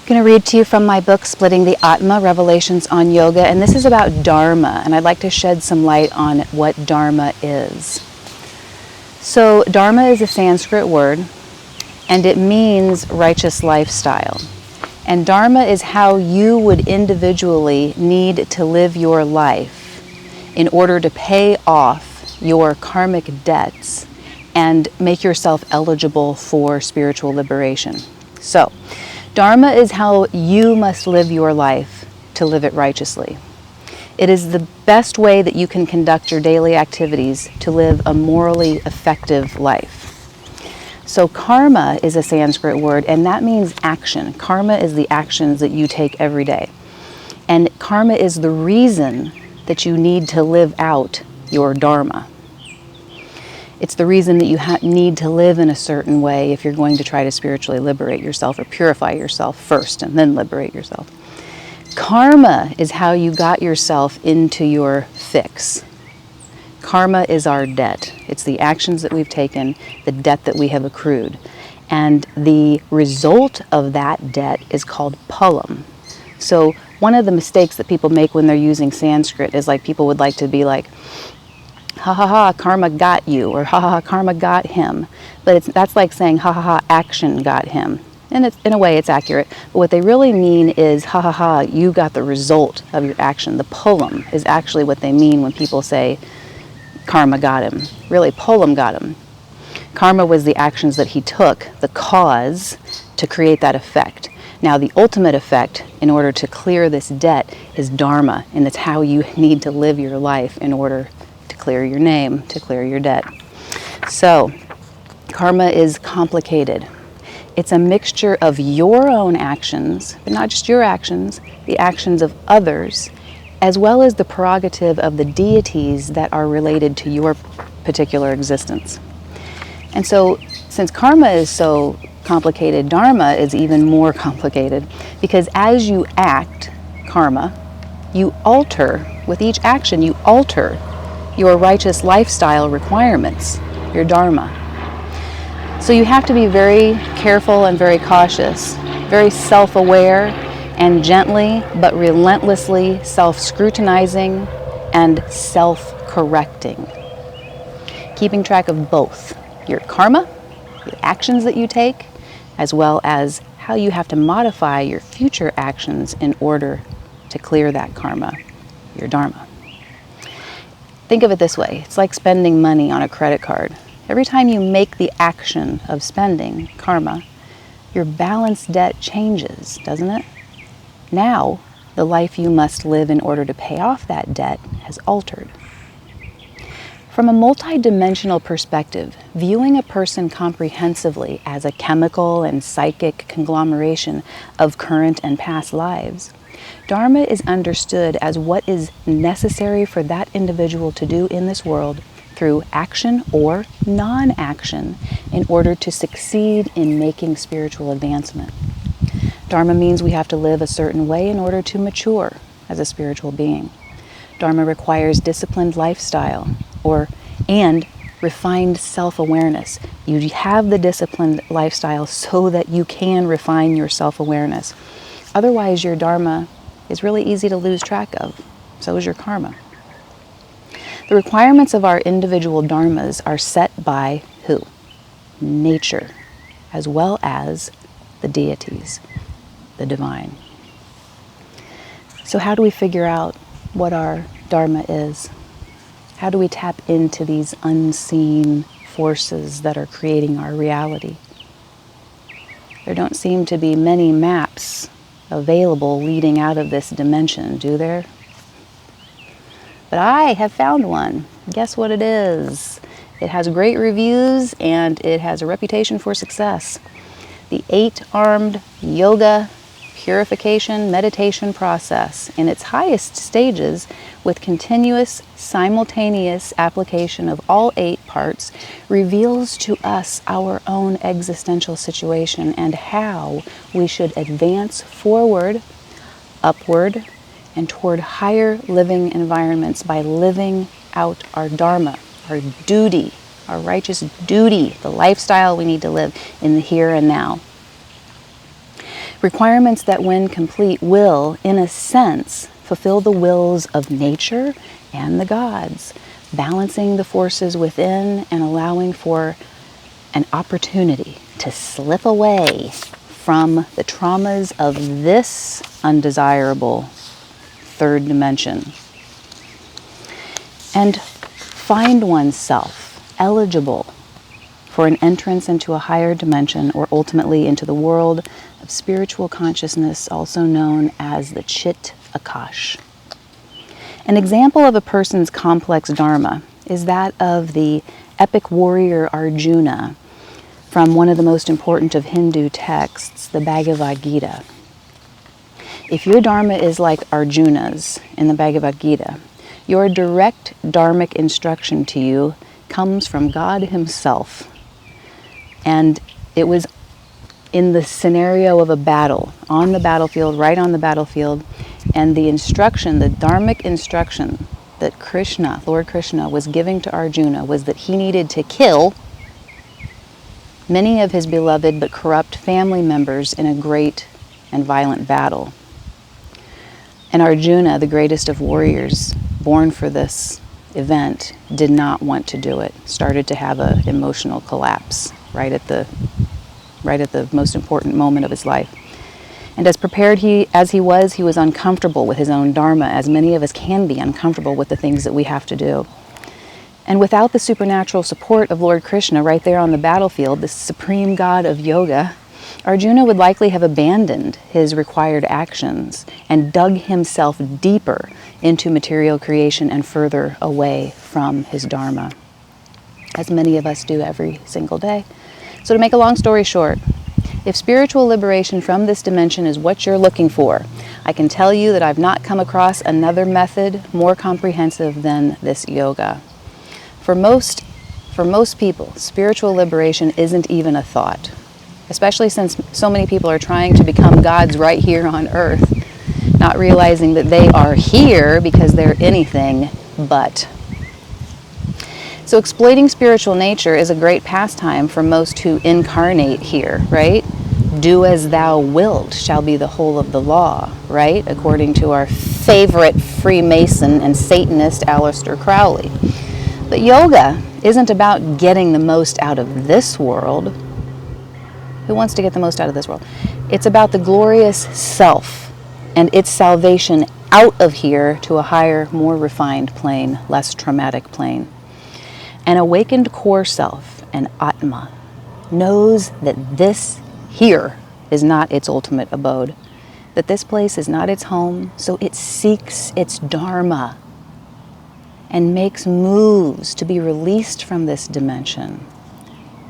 going to read to you from my book, Splitting the Atma, Revelations on Yoga, and this is about Dharma, and I'd like to shed some light on what Dharma is. So Dharma is a Sanskrit word, and it means righteous lifestyle. And Dharma is how you would individually need to live your life in order to pay off your karmic debts and make yourself eligible for spiritual liberation. So, Dharma is how you must live your life to live it righteously. It is the best way that you can conduct your daily activities to live a morally effective life. So karma is a Sanskrit word, and that means action. Karma is the actions that you take every day. And karma is the reason that you need to live out your Dharma. It's the reason that you need to live in a certain way if you're going to try to spiritually liberate yourself or purify yourself first and then liberate yourself. Karma is how you got yourself into your fix. Karma is our debt. It's the actions that we've taken, the debt that we have accrued. And the result of that debt is called phalam. So one of the mistakes that people make when they're using Sanskrit is like people would like to be like, ha ha ha, karma got you, or ha ha ha, karma got him. But that's like saying ha ha ha, action got him. And it's, in a way it's accurate, but what they really mean is ha ha ha, you got the result of your action. The phalam is actually what they mean when people say karma got him. Really, phalam got him. Karma was the actions that he took, the cause, to create that effect. Now the ultimate effect, in order to clear this debt, is Dharma, and it's how you need to live your life in order to clear your name, to clear your debt. So, karma is complicated. It's a mixture of your own actions, but not just your actions, the actions of others, as well as the prerogative of the deities that are related to your particular existence. And so, since karma is so complicated, Dharma is even more complicated, because as you act karma, you alter, with each action, you alter your righteous lifestyle requirements, your Dharma. So you have to be very careful and very cautious, very self-aware and gently but relentlessly self-scrutinizing and self-correcting. Keeping track of both your karma, the actions that you take, as well as how you have to modify your future actions in order to clear that karma, your Dharma. Think of it this way. It's like spending money on a credit card. Every time you make the action of spending, karma, your balance debt changes, doesn't it? Now, the life you must live in order to pay off that debt has altered. From a multidimensional perspective, viewing a person comprehensively as a chemical and psychic conglomeration of current and past lives, Dharma is understood as what is necessary for that individual to do in this world through action or non-action in order to succeed in making spiritual advancement. Dharma means we have to live a certain way in order to mature as a spiritual being. Dharma requires disciplined lifestyle and refined self-awareness. You have the disciplined lifestyle so that you can refine your self-awareness. Otherwise, your Dharma is really easy to lose track of. So is your karma. The requirements of our individual dharmas are set by who? Nature, as well as the deities, the divine. So how do we figure out what our dharma is? How do we tap into these unseen forces that are creating our reality? There don't seem to be many maps available leading out of this dimension, do there? But I have found one. Guess what it is? It has great reviews and it has a reputation for success. The 8-armed yoga purification meditation process in its highest stages, with continuous simultaneous application of all 8 parts, reveals to us our own existential situation and how we should advance forward, upward, and toward higher living environments by living out our dharma, our duty, our righteous duty, the lifestyle we need to live in the here and now. Requirements that, when complete, will, in a sense, fulfill the wills of nature and the gods, balancing the forces within and allowing for an opportunity to slip away from the traumas of this undesirable third dimension and find oneself eligible for an entrance into a higher dimension, or ultimately into the world of spiritual consciousness, also known as the Chit Akash. An example of a person's complex dharma is that of the epic warrior Arjuna from one of the most important of Hindu texts, the Bhagavad Gita. If your dharma is like Arjuna's in the Bhagavad Gita, your direct dharmic instruction to you comes from God Himself. And it was in the scenario of a battle, on the battlefield, right on the battlefield, and the instruction, the dharmic instruction that Krishna, Lord Krishna, was giving to Arjuna was that he needed to kill many of his beloved but corrupt family members in a great and violent battle. And Arjuna, the greatest of warriors, born for this event, did not want to do it, started to have an emotional collapse right at the most important moment of his life. And as prepared as he was uncomfortable with his own dharma, as many of us can be uncomfortable with the things that we have to do. And without the supernatural support of Lord Krishna right there on the battlefield, the supreme god of yoga, Arjuna would likely have abandoned his required actions and dug himself deeper into material creation and further away from his dharma, as many of us do every single day. So to make a long story short, if spiritual liberation from this dimension is what you're looking for, I can tell you that I've not come across another method more comprehensive than this yoga. For most people, spiritual liberation isn't even a thought, especially since so many people are trying to become gods right here on earth, not realizing that they are here because they're anything but. So exploiting spiritual nature is a great pastime for most who incarnate here, right? Do as thou wilt shall be the whole of the law, right? According to our favorite Freemason and Satanist Aleister Crowley. But yoga isn't about getting the most out of this world. Who wants to get the most out of this world? It's about the glorious self and its salvation out of here to a higher, more refined plane, less traumatic plane. An awakened core self, an Atma, knows that this here is not its ultimate abode, that this place is not its home, so it seeks its dharma and makes moves to be released from this dimension.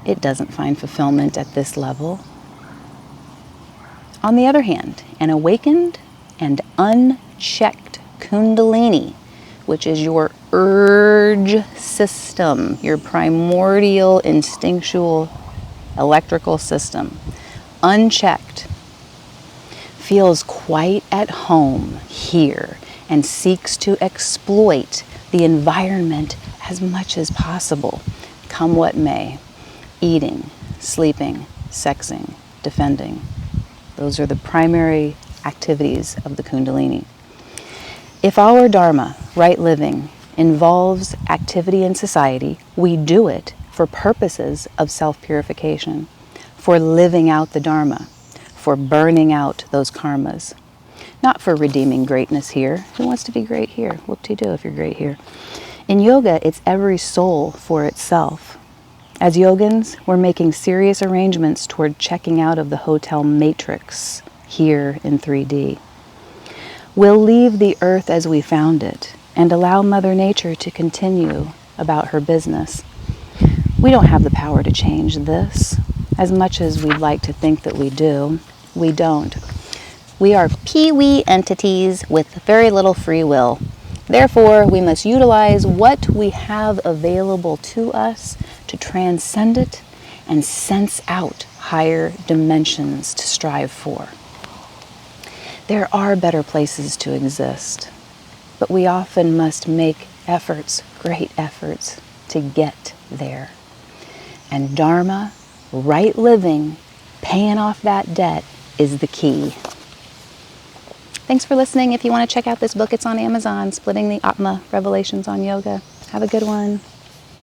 It doesn't find fulfillment at this level. On the other hand, an awakened and unchecked Kundalini, which is your urge system, your primordial instinctual electrical system, unchecked, feels quite at home here and seeks to exploit the environment as much as possible, come what may. Eating, sleeping, sexing, defending. Those are the primary activities of the Kundalini. If our Dharma, right living, involves activity in society, we do it for purposes of self-purification, for living out the Dharma, for burning out those karmas, not for redeeming greatness here. Who wants to be great here? Whoop-de-doo if you're great here. In yoga, it's every soul for itself. As yogins, we're making serious arrangements toward checking out of the hotel matrix here in 3D. We'll leave the earth as we found it and allow Mother Nature to continue about her business. We don't have the power to change this. As much as we'd like to think that we do, we don't. We are pee-wee entities with very little free will. Therefore, we must utilize what we have available to us to transcend it and sense out higher dimensions to strive for. There are better places to exist, but we often must make efforts, great efforts, to get there. And Dharma, right living, paying off that debt, is the key. Thanks for listening. If you want to check out this book, it's on Amazon, Splitting the Atma Revelations on Yoga. Have a good one.